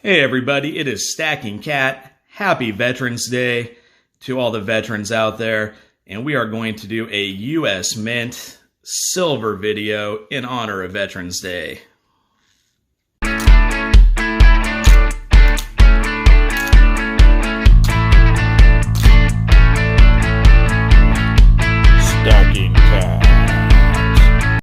Hey everybody, it is Stacking Cat. Happy Veterans Day to all the veterans out there. And we are going to do a U.S. Mint silver video in honor of Veterans Day. Stacking Cat.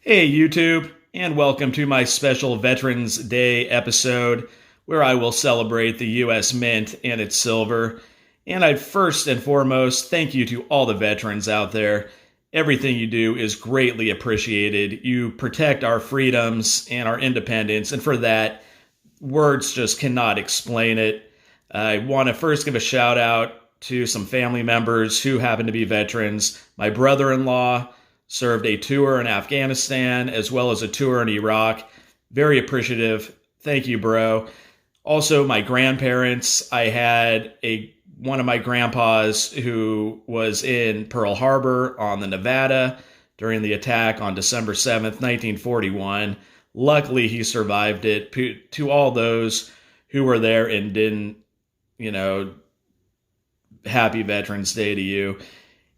Hey YouTube, and welcome to my special Veterans Day episode where I will celebrate the U.S. Mint and its silver. And I'd first and foremost thank you to all the veterans out there. Everything you do is greatly appreciated. You protect our freedoms and our independence, and for that, words just cannot explain it. I want to first give a shout out to some family members who happen to be veterans. My brother-in-law served a tour in Afghanistan as well as a tour in Iraq. Very appreciative. Thank you, bro. Also, my grandparents. I had one of my grandpas who was in Pearl Harbor on the Nevada during the attack on December 7th, 1941. Luckily, he survived it. To all those who were there and didn't, happy Veterans Day to you.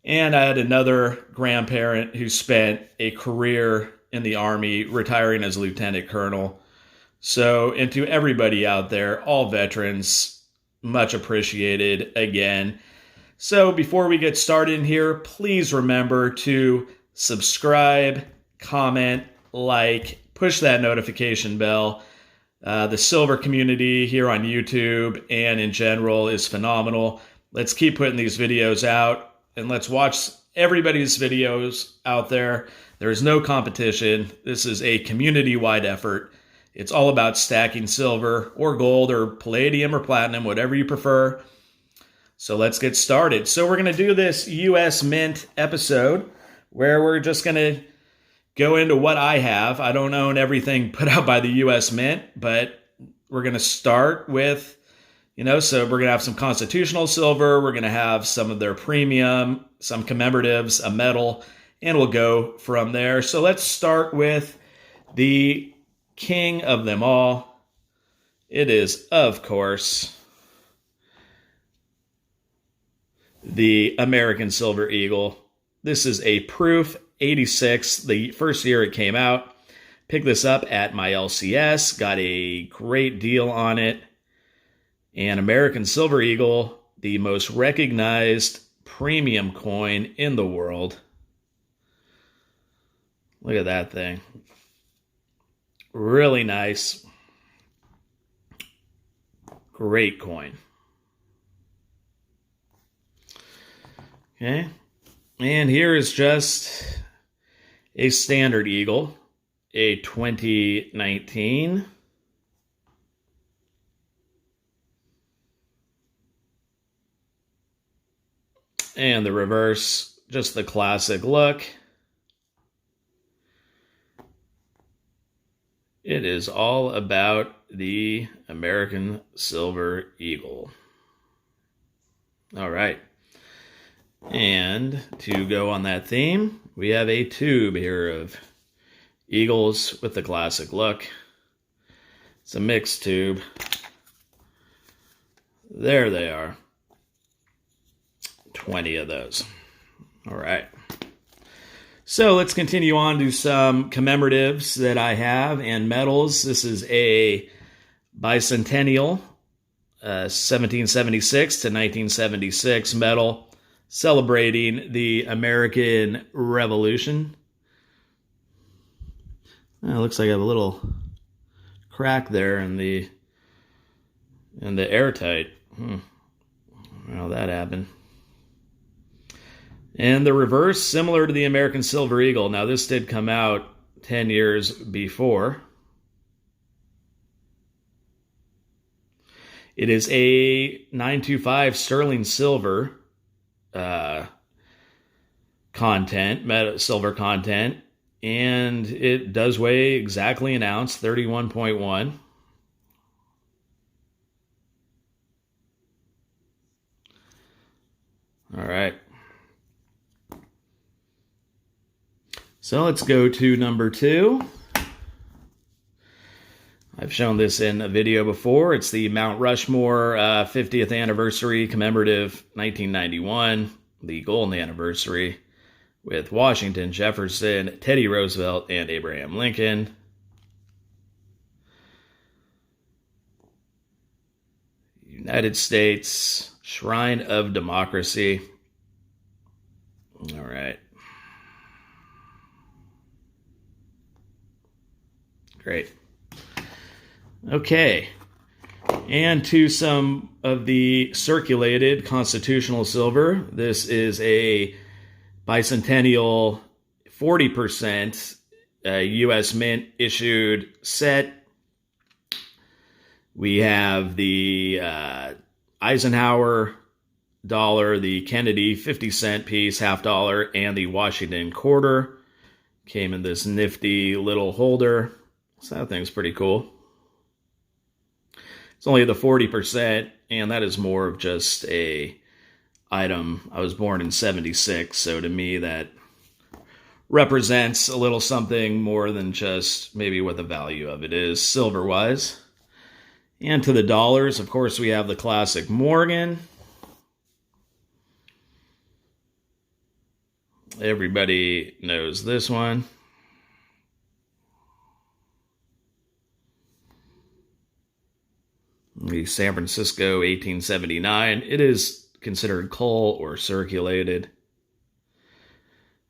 And I had another grandparent who spent a career in the Army, retiring as lieutenant colonel. So, and to everybody out there, all veterans, much appreciated again. So before we get started here, please remember to subscribe, comment, like, push that notification bell. The silver community here on YouTube and in general is phenomenal. Let's keep putting these videos out. And let's watch everybody's videos out there. There is no competition. This is a community-wide effort. It's all about stacking silver or gold or palladium or platinum, whatever you prefer. So let's get started. So we're going to do this U.S. Mint episode where we're just going to go into what I have. I don't own everything put out by the U.S. Mint, but we're going to start with so we're going to have some constitutional silver, we're going to have some of their premium, some commemoratives, a medal, and we'll go from there. So let's start with the king of them all. It is, of course, the American Silver Eagle. This is a Proof 86, the first year it came out. Picked this up at my LCS, got a great deal on it. And American Silver Eagle, the most recognized premium coin in the world. Look at that thing. Really nice. Great coin. Okay. And here is just a standard eagle, a 2019. And the reverse, just the classic look. It is all about the American Silver Eagle. All right. And to go on that theme, we have a tube here of eagles with the classic look. It's a mixed tube. There they are. 20 of those. All right. So let's continue on to some commemoratives that I have and medals. This is a bicentennial, 1776 to 1976 medal celebrating the American Revolution. It looks like I have a little crack there in the airtight. Well, that happened. And the reverse, similar to the American Silver Eagle. Now, this did come out 10 years before. It is a 925 sterling silver silver content, and it does weigh exactly an ounce, 31.1. All right. So let's go to number 2. I've shown this in a video before. It's the Mount Rushmore 50th anniversary commemorative 1991, the golden anniversary, with Washington, Jefferson, Teddy Roosevelt, and Abraham Lincoln. United States, Shrine of Democracy. All right. Great. Okay. And to some of the circulated constitutional silver. This is a bicentennial 40% U.S. Mint issued set. We have the Eisenhower dollar, the Kennedy 50-cent piece, $half, and the Washington quarter. Came in this nifty little holder. So that thing's pretty cool. It's only the 40%, and that is more of just a item. I was born in 76, so to me that represents a little something more than just maybe what the value of it is silver-wise. And to the dollars, of course, we have the classic Morgan. Everybody knows this one. The San Francisco 1879. It is considered coal or circulated.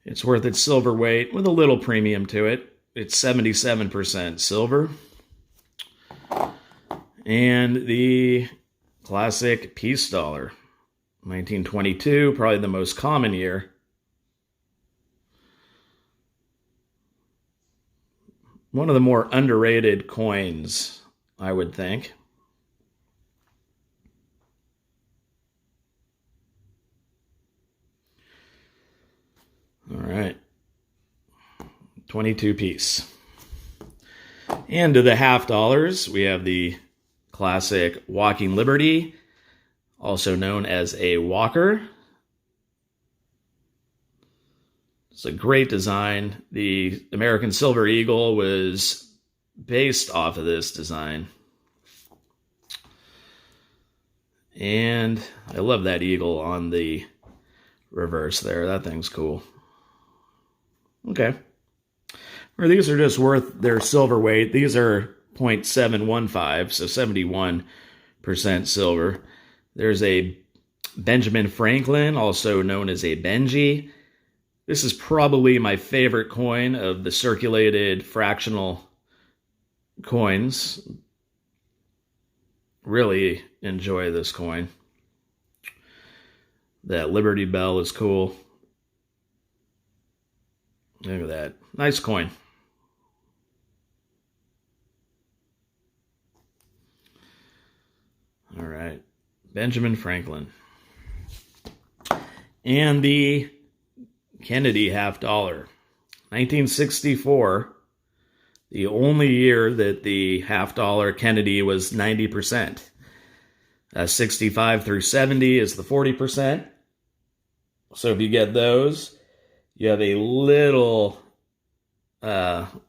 It's worth its silver weight with a little premium to it. It's 77% silver. And the classic peace dollar, 1922, probably the most common year. One of the more underrated coins, I would think. All right, 22 piece. And to the $half, we have the classic Walking Liberty, also known as a walker. It's a great design. The American Silver Eagle was based off of this design. And I love that eagle on the reverse there. That thing's cool. Okay. Or these are just worth their silver weight. These are 0.715, so 71% silver. There's a Benjamin Franklin, also known as a Benji. This is probably my favorite coin of the circulated fractional coins. Really enjoy this coin. That Liberty Bell is cool. Look at that. Nice coin. All right. Benjamin Franklin. And the Kennedy $half. 1964. The only year that the $half Kennedy was 90%. 65 through 70 is the 40%. So if you get those, you have a little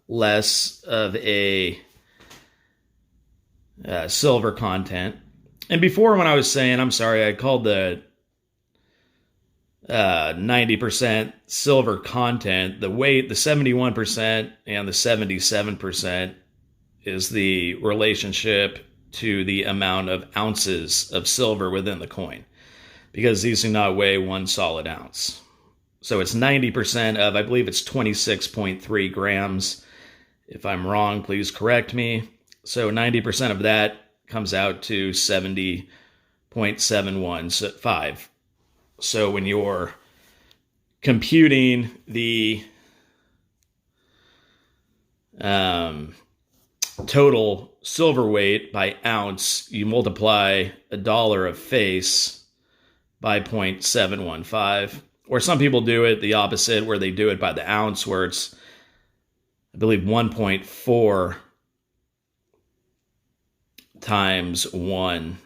less of a silver content. And before, when I was saying, I'm sorry, I called the 90% silver content, the weight, the 71% and the 77% is the relationship to the amount of ounces of silver within the coin, because these do not weigh one solid ounce. So it's 90% of, I believe it's 26.3 grams. If I'm wrong, please correct me. So 90% of that comes out to 70.715. So when you're computing the total silver weight by ounce, you multiply $1 of face by 0.715. Or some people do it the opposite, where they do it by the ounce, where it's, I believe, 1.4 times 1.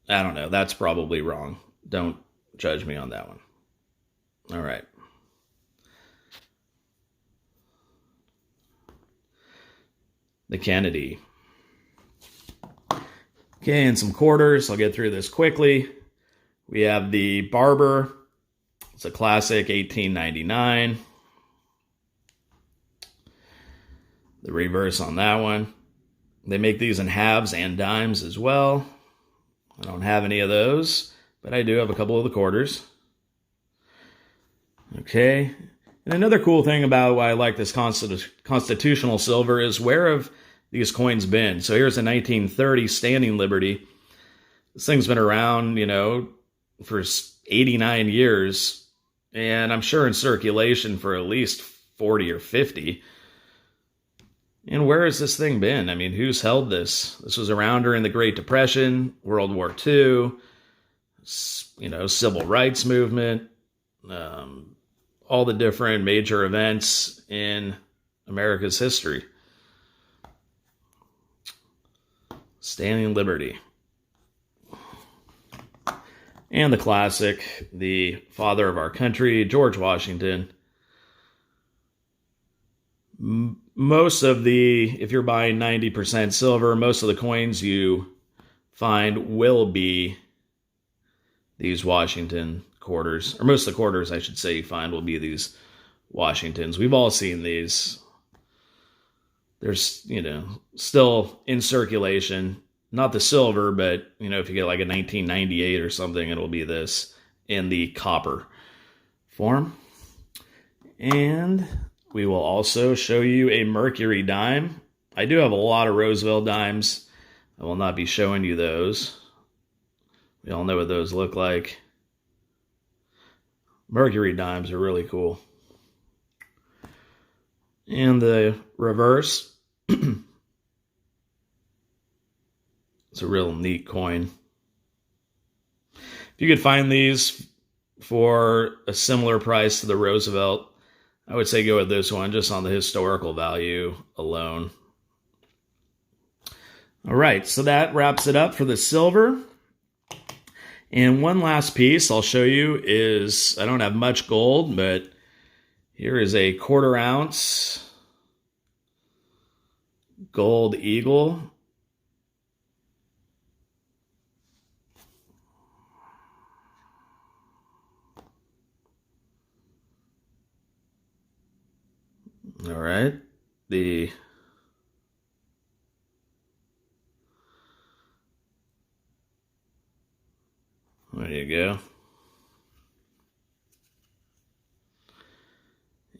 I don't know. That's probably wrong. Don't judge me on that one. All right. the Kennedy. Okay, and some quarters. I'll get through this quickly. We have the Barber. It's a classic 1899. The reverse on that one. They make these in halves and dimes as well. I don't have any of those, but I do have a couple of the quarters. Okay. And another cool thing about why I like this constitutional silver is where have these coins been? So here's a 1930 Standing Liberty. This thing's been around, for 89 years, and I'm sure in circulation for at least 40 or 50. And where has this thing been? I mean, who's held this? This was around during the Great Depression, World War II, Civil Rights Movement, all the different major events in America's history. Standing Liberty. And the classic, the father of our country, George Washington. Most of if you're buying 90% silver, most of the coins you find will be these Washington quarters. Or most of the quarters, I should say, you find will be these Washingtons. We've all seen these. There's, still in circulation. Not the silver, but, if you get like a 1998 or something, it'll be this in the copper form. And we will also show you a Mercury dime. I do have a lot of Roosevelt dimes. I will not be showing you those. We all know what those look like. Mercury dimes are really cool. And the reverse. It's a real neat coin. If you could find these for a similar price to the Roosevelt, I would say go with this one just on the historical value alone. All right, so that wraps it up for the silver. And one last piece I'll show you is, I don't have much gold, but here is a 1/4 ounce gold eagle. All right, there you go.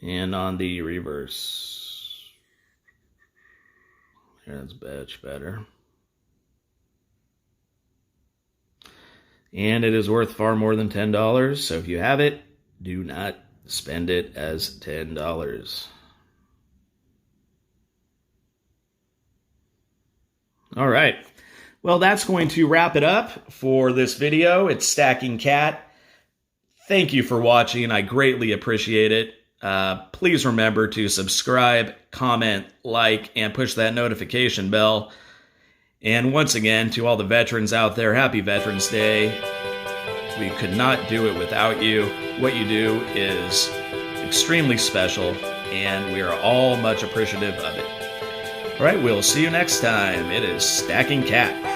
And on the reverse, that's much better. And it is worth far more than $10, so if you have it, do not spend it as $10. All right. Well, that's going to wrap it up for this video. It's Stacking Cat. Thank you for watching. I greatly appreciate it. Please remember to subscribe, comment, like, and push that notification bell. And once again, to all the veterans out there, happy Veterans Day. We could not do it without you. What you do is extremely special, and we are all much appreciative of it. All right, we'll see you next time. It is Stacking Cat.